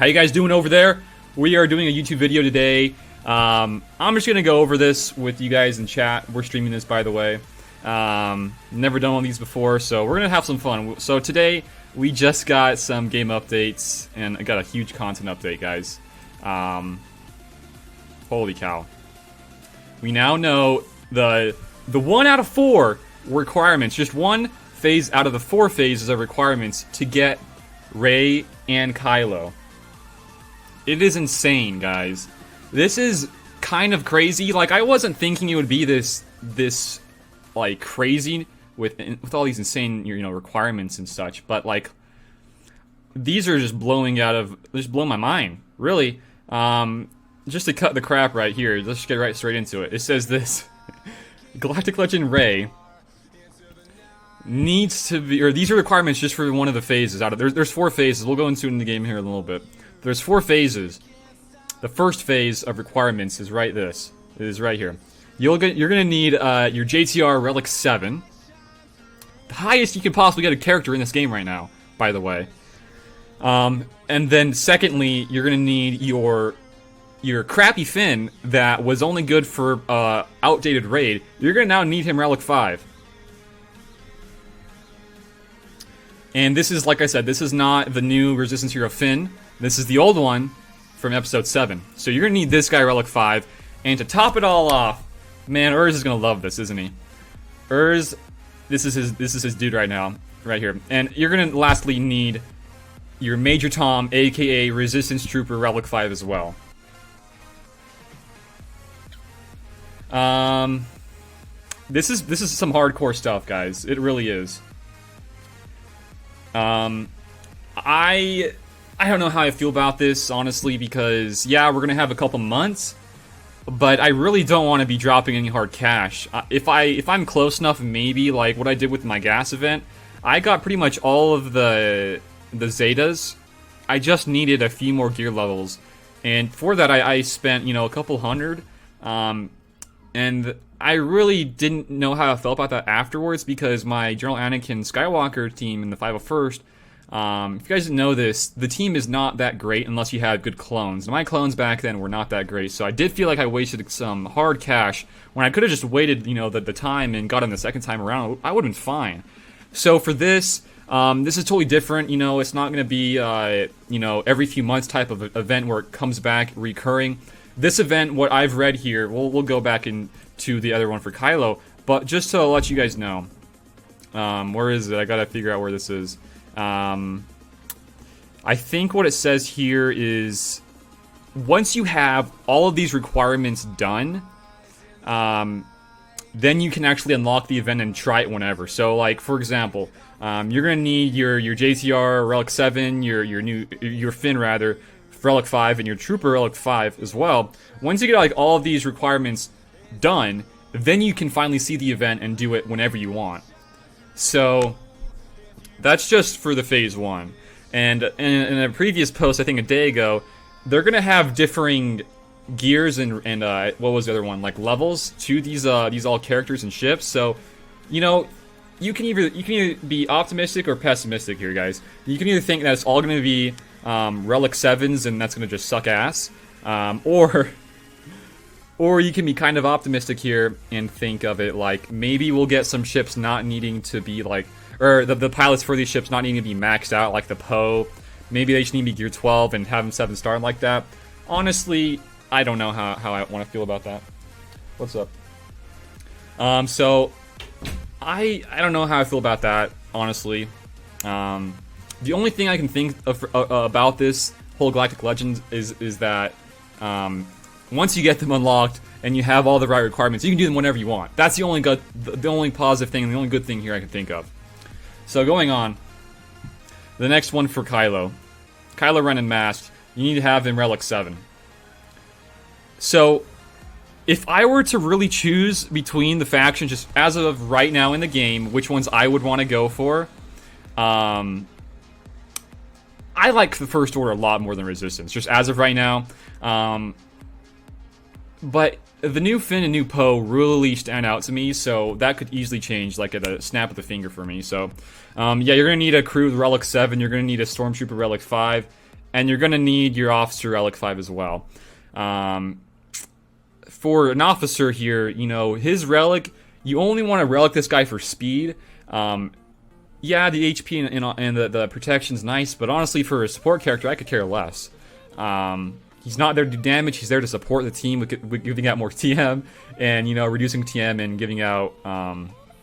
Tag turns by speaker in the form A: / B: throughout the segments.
A: How you guys doing over there? We are doing a YouTube video today. I'm just gonna go over this with you guys in chat. We're streaming this, by the way. Never done one of these before, so we're gonna have some fun. So today we just got some game updates, and I got a huge content update, guys. Holy cow! We now know the 1 out of 4 requirements. Just one phase out of the 4 phases of requirements to get Rey and Kylo. It is insane, guys. This is kind of crazy. Like, I wasn't thinking it would be this like crazy with all these insane, you know, requirements and such. But like, these are just blowing my mind, really. Just to cut the crap right here, let's just get straight into it. It says this: Galactic Legend Rey needs to be, or these are requirements just for one of the phases. Out of there's 4 phases. We'll go into it in the game here in a little bit. There's 4 phases. The first phase of requirements is right here. You're gonna need your JTR Relic 7, the highest you can possibly get a character in this game right now, by the way. And then secondly, you're gonna need your crappy Finn that was only good for outdated raid. You're gonna now need him Relic 5. And this is, like I said, this is not the new Resistance Hero Finn. This is the old one from Episode 7. So you're gonna need this guy Relic 5. And to top it all off, man, Urz is gonna love this, isn't he? Urz, this is his dude right now, right here. And you're gonna lastly need your Major Tom, aka Resistance Trooper Relic 5 as well. This is some hardcore stuff, guys. It really is. I don't know how I feel about this, honestly, because, yeah, we're gonna have a couple months, but I really don't want to be dropping any hard cash. If I'm close enough, maybe, like what I did with my gas event, I got pretty much all of the Zetas. I just needed a few more gear levels, and for that I spent, you know, a couple hundred, and I really didn't know how I felt about that afterwards, because my General Anakin Skywalker team in the 501st, if you guys didn't know this, the team is not that great unless you have good clones. My clones back then were not that great, so I did feel like I wasted some hard cash when I could have just waited, you know, the time and got him the second time around. I would have been fine. So for this, this is totally different. You know, it's not going to be, you know, every few months type of event where it comes back recurring. This event, what I've read here, we'll go back into the other one for Kylo, but just to let you guys know, where is it? I gotta figure out where this is. I think what it says here is once you have all of these requirements done, then you can actually unlock the event and try it whenever. So, like, for example, you're gonna need your JTR Relic 7, your Finn rather, Relic 5, and your Trooper Relic 5 as well. Once you get like all of these requirements done, then you can finally see the event and do it whenever you want. So that's just for the phase 1. And in a previous post, I think a day ago, they're gonna have differing gears and what was the other one, like levels to these all characters and ships. So, you know, you can either be optimistic or pessimistic here, guys. You can either think that it's all gonna be Relic 7s and that's gonna just suck ass, or you can be kind of optimistic here and think of it like maybe we'll get some ships not needing to be like, or the pilots for these ships not needing to be maxed out, like the Poe. Maybe they just need to be gear 12 and have them 7-star like that. Honestly, I don't know how I want to feel about that. What's up? So I don't know how I feel about that, honestly. The only thing I can think of about this whole Galactic Legends is that once you get them unlocked and you have all the right requirements, you can do them whenever you want. That's the only positive thing and the only good thing here I can think of. So going on, the next one for Kylo Ren and Masked, you need to have him Relic 7. So if I were to really choose between the factions, just as of right now in the game, which ones I would want to go for, I like the First Order a lot more than Resistance, just as of right now. But the new Finn and new Poe really stand out to me, so that could easily change, like, at a snap of the finger for me. So, yeah, you're going to need a crew Relic 7, you're going to need a Stormtrooper Relic 5, and you're going to need your officer relic 5 as well. For an officer here, you know, his relic, you only want to relic this guy for speed. Yeah, the HP and the protection's nice, but honestly, for a support character, I could care less. He's not there to do damage. He's there to support the team with giving out more TM and, you know, reducing TM and giving out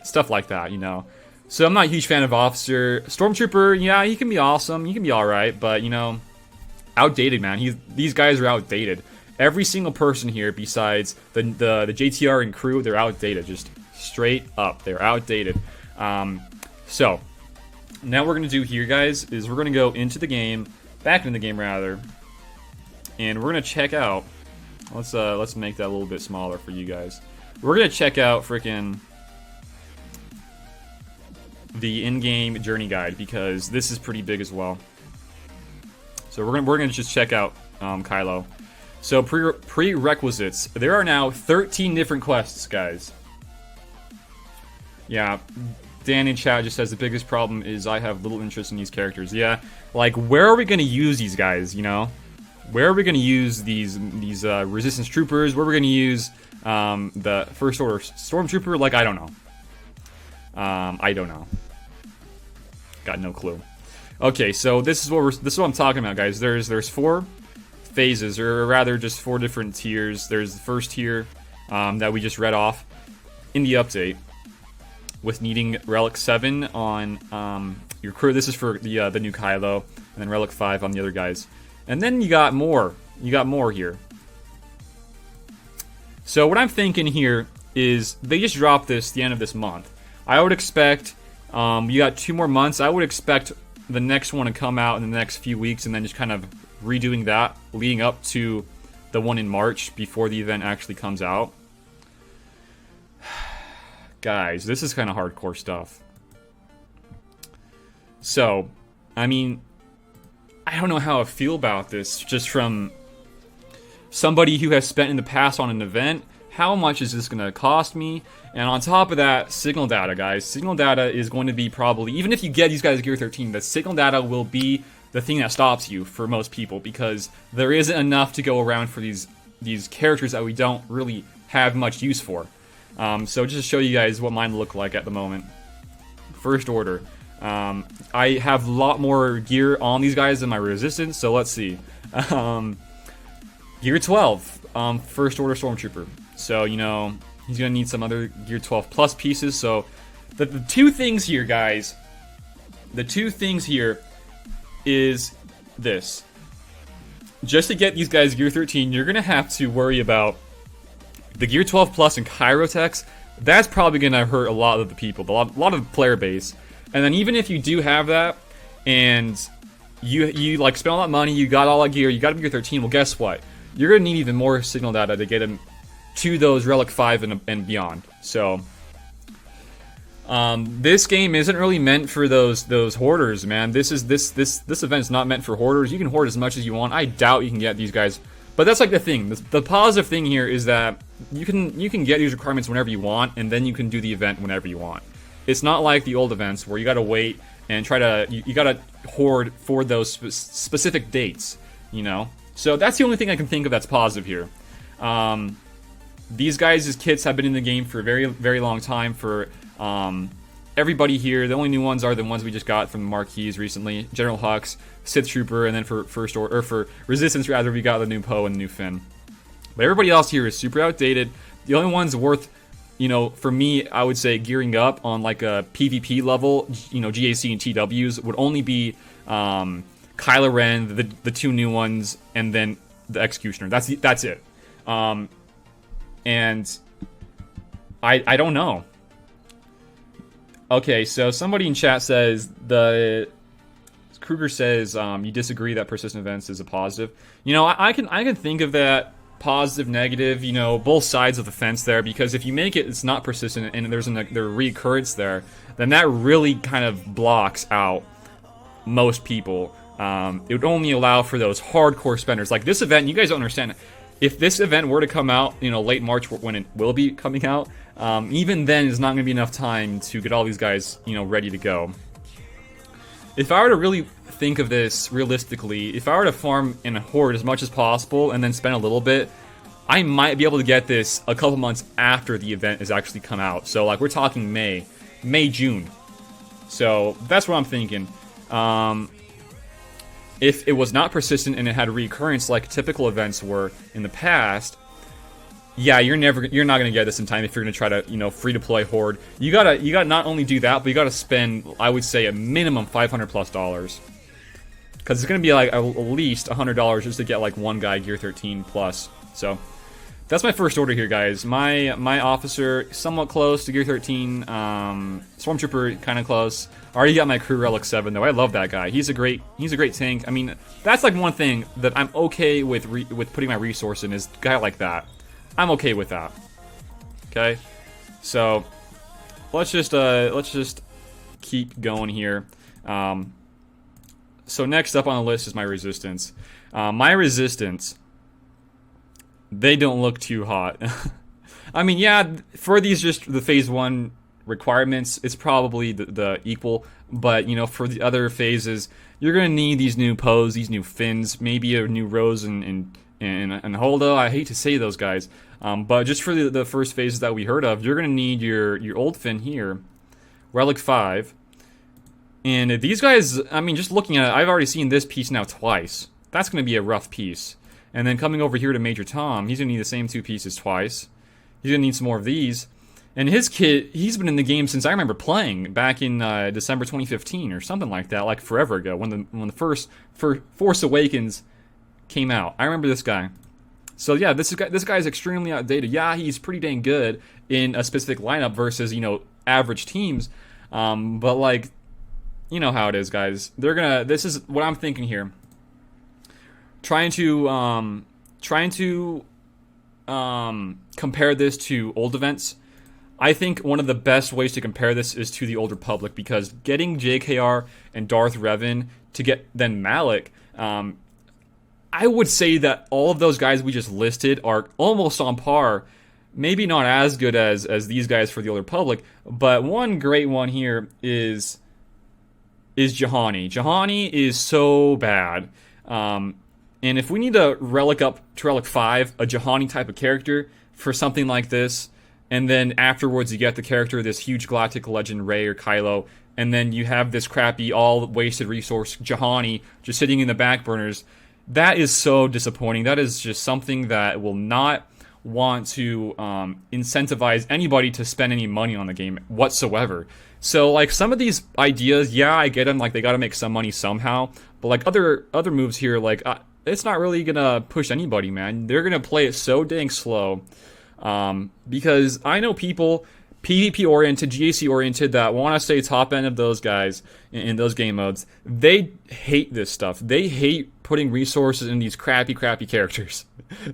A: stuff like that, you know. So I'm not a huge fan of Officer. Stormtrooper, yeah, he can be awesome. He can be alright, but, you know, outdated, man. These guys are outdated. Every single person here, besides the JTR and crew, they're outdated. Just straight up. They're outdated. So, now what we're going to do here, guys, is we're going to go into the game, back into the game, rather, and we're going to check out, let's make that a little bit smaller for you guys. We're going to check out freaking the in-game journey guide, because this is pretty big as well. So we're gonna just check out Kylo. So prerequisites. There are now 13 different quests, guys. Yeah, Dan in chat just says the biggest problem is I have little interest in these characters. Yeah, like where are we gonna use these guys? You know, where are we gonna use these resistance troopers? Where are we gonna use the First Order Stormtrooper? Like, I don't know. I don't know. Got no clue. Okay, so this is what I'm talking about, guys. There's 4 phases, or rather, just 4 different tiers. There's the first tier that we just read off in the update, with needing Relic 7 on your crew. This is for the new Kylo, and then Relic 5 on the other guys. And then you got more. You got more here. So what I'm thinking here is they just dropped this the end of this month. I would expect you got 2 more months. I would expect the next one to come out in the next few weeks, and then just kind of redoing that leading up to the one in March before the event actually comes out. Guys, this is kind of hardcore stuff. So, I mean, I don't know how I feel about this, just from somebody who has spent in the past on an event. How much is this going to cost me? And on top of that, signal data, guys. Signal data is going to be probably, even if you get these guys Gear 13, the signal data will be the thing that stops you for most people, because there isn't enough to go around for these characters that we don't really have much use for. So just to show you guys what mine look like at the moment. First Order. I have a lot more gear on these guys than my resistance, so let's see. Gear 12, First Order Stormtrooper. So, you know, he's going to need some other Gear 12 plus pieces. So, the 2 things here, guys, the 2 things here is this. Just to get these guys Gear 13, you're going to have to worry about the Gear 12 plus and Kyrotex. That's probably going to hurt a lot of the people, a lot of the player base. And then even if you do have that, and you like spend all that money, you got all that gear, you got Gear 13, well, guess what? You're going to need even more signal data to get him to those Relic 5 and beyond. So, this game isn't really meant for those hoarders, man. This event is not meant for hoarders. You can hoard as much as you want. I doubt you can get these guys, but that's like the thing. The positive thing here is that you can get these requirements whenever you want, and then you can do the event whenever you want. It's not like the old events where you gotta wait and try to you gotta hoard for those specific dates, you know. So that's the only thing I can think of that's positive here. These guys' kits have been in the game for a very, very long time for everybody here. The only new ones are the ones we just got from the marquees recently. General Hux, Sith Trooper, and then for First Order, or for Resistance rather, we got the new Poe and the new Finn. But everybody else here is super outdated. The only ones worth, you know, for me, I would say gearing up on like a PvP level, you know, GAC and TWs would only be Kylo Ren, the 2 new ones, and then the Executioner. That's it. And I don't know. Okay, so somebody in chat says Kruger says you disagree that persistent events is a positive. You know, I can think of that positive, negative. You know, both sides of the fence there, because if you make it's not persistent and there's the recurrence there, then that really kind of blocks out most people. It would only allow for those hardcore spenders. Like this event, you guys don't understand. If this event were to come out, you know, late March when it will be coming out, even then, it's not going to be enough time to get all these guys, you know, ready to go. if I were to really think of this realistically, if I were to farm in a Hoard as much as possible and then spend a little bit, I might be able to get this a couple months after the event has actually come out. So, like, we're talking May, June. So, that's what I'm thinking. If it was not persistent and it had recurrence like typical events were in the past, yeah, you're not gonna get this in time if you're gonna try to, you know, free deploy Hoard. You gotta not only do that, but you gotta spend, I would say, a minimum $500+, because it's gonna be like at least $100 just to get like one guy gear 13 plus. So that's my first order here, guys. My officer somewhat close to gear 13. Stormtrooper kind of close. I already got my crew relic 7 though. I love that guy. He's a great tank. I mean, that's like one thing that I'm okay with putting my resource in, is a guy like that. I'm okay with that. Okay, so let's just keep going here. So next up on the list is my resistance. My resistance, they don't look too hot. I mean, yeah, for these just the phase 1 requirements, it's probably the equal, but you know, for the other phases, you're gonna need these new Poes, these new Finns, maybe a new Rose and Holdo. I hate to say those guys, but just for the first phases that we heard of, you're gonna need your old Finn here, Relic 5, and these guys. I mean, just looking at it, I've already seen this piece now twice. That's gonna be a rough piece. And then coming over here to Major Tom, he's gonna need the same 2 pieces twice. He's gonna need some more of these. And his kit, he's been in the game since I remember playing back in December 2015 or something like that, like forever ago, when the first Force Awakens came out. I remember this guy. So yeah, this guy is extremely outdated. Yeah, he's pretty dang good in a specific lineup versus, you know, average teams. But like, you know how it is, guys. This is what I'm thinking here. Trying to compare this to old events. I think one of the best ways to compare this is to the Old Republic, because getting JKR and Darth Revan to get then Malik, I would say that all of those guys we just listed are almost on par. Maybe not as good as these guys for the Old Republic, but one great one here is Juhani. Juhani is so bad. And if we need to relic up to Relic 5, a Juhani type of character for something like this, and then afterwards you get the character, this huge Galactic legend, Rey or Kylo, and then you have this crappy, all wasted resource Juhani just sitting in the back burners, that is so disappointing. That is just something that will not want to incentivize anybody to spend any money on the game whatsoever. So, like, some of these ideas, yeah, I get them, like, they gotta make some money somehow, but, like, other moves here, like, it's not really gonna push anybody, man. They're gonna play it so dang slow, because I know people, PvP-oriented, GAC-oriented, that want to stay top end of those guys in those game modes. They hate this stuff. They hate putting resources in these crappy characters.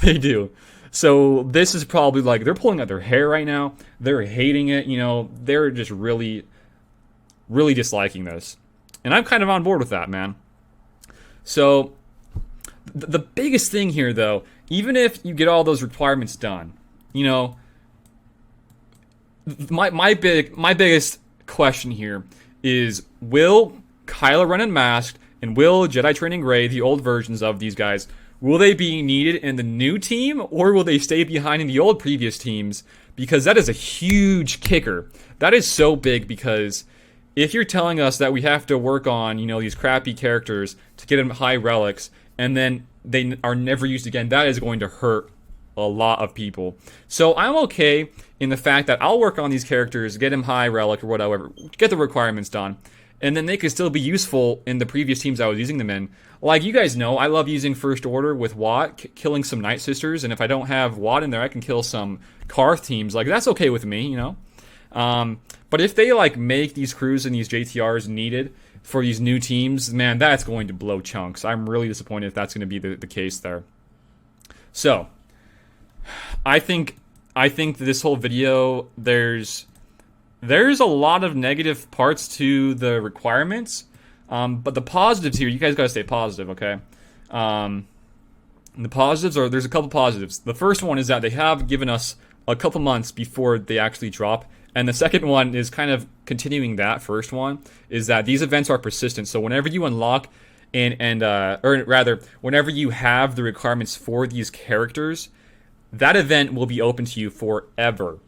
A: They do. So this is probably like, they're pulling out their hair right now. They're hating it, you know. They're just really, really disliking this. And I'm kind of on board with that, man. So the biggest thing here, though, even if you get all those requirements done, you know, my biggest question here is, will Kylo Ren Unmasked and will Jedi Training Rey, the old versions of these guys, will they be needed in the new team, or will they stay behind in the old previous teams? Because that is a huge kicker. That is so big, because if you're telling us that we have to work on, you know, these crappy characters to get them high relics, and then they are never used again, that is going to hurt a lot of people. So I'm okay in the fact that I'll work on these characters, get them high relic or whatever, get the requirements done, and then they could still be useful in the previous teams I was using them in. Like, you guys know, I love using First Order with Watt, killing some Night Sisters, and if I don't have Watt in there, I can kill some Karth teams. Like, that's okay with me, you know? But if they, like, make these crews and these JTRs needed for these new teams, man, that's going to blow chunks. I'm really disappointed if that's going to be the case there. So, I think this whole video, there's a lot of negative parts to the requirements, but the positives here, you guys gotta stay positive, okay? The positives there's a couple positives. The first one is that they have given us a couple months before they actually drop And the second one is kind of continuing that first one, is that these events are persistent. So whenever you unlock or rather, whenever you have the requirements for these characters, that event will be open to you forever.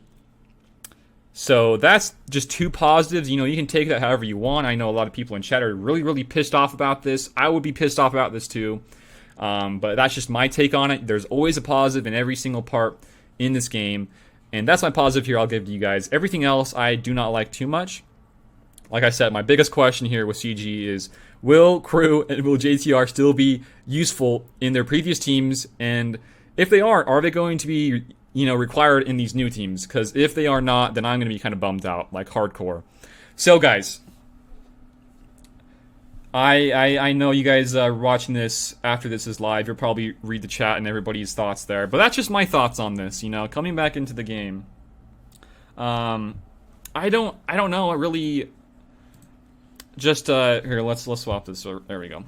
A: So that's just two positives. You know, you can take that however you want. I know a lot of people in chat are really, really pissed off about this. I would be pissed off about this too. But that's just my take on it. There's always a positive in every single part in this game. And that's my positive here I'll give to you guys. Everything else I do not like too much. Like I said, my biggest question here with CG is, will Crew and will JTR still be useful in their previous teams? And if they are they going to be, you know, required in these new teams? Because if they are not, then I'm going to be kind of bummed out, like hardcore. So guys, I know you guys are watching this after this is live. You'll probably read the chat and everybody's thoughts there. But that's just my thoughts on this, you know, coming back into the game. I don't know, I really just here, let's swap this. There we go.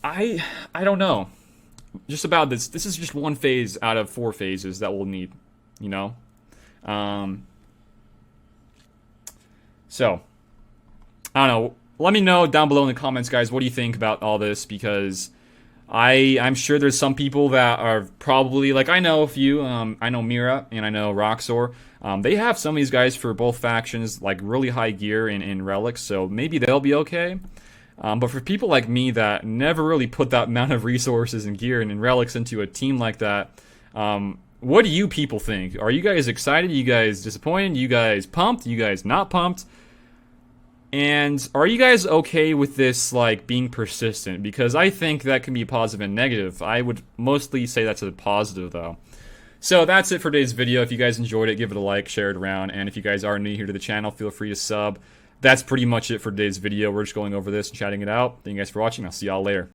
A: I don't know. Just about this. This is just one phase out of 4 phases that we'll need, you know? So, I don't know. Let me know down below in the comments, guys, what do you think about all this? Because I'm sure there's some people that are probably, like, I know a few. I know Mira and I know Roxor. They have some of these guys for both factions, like really high gear in relics, so maybe they'll be okay. But for people like me that never really put that amount of resources and gear and relics into a team like that, what do you people think? Are you guys excited? Are you guys disappointed? Are you guys pumped? Are you guys not pumped? And are you guys okay with this, like, being persistent? Because I think that can be positive and negative. I would mostly say that's a positive, though. So that's it for today's video. If you guys enjoyed it, give it a like, share it around, and if you guys are new here to the channel, feel free to sub. That's pretty much it for today's video. We're just going over this and chatting it out. Thank you guys for watching. I'll see y'all later.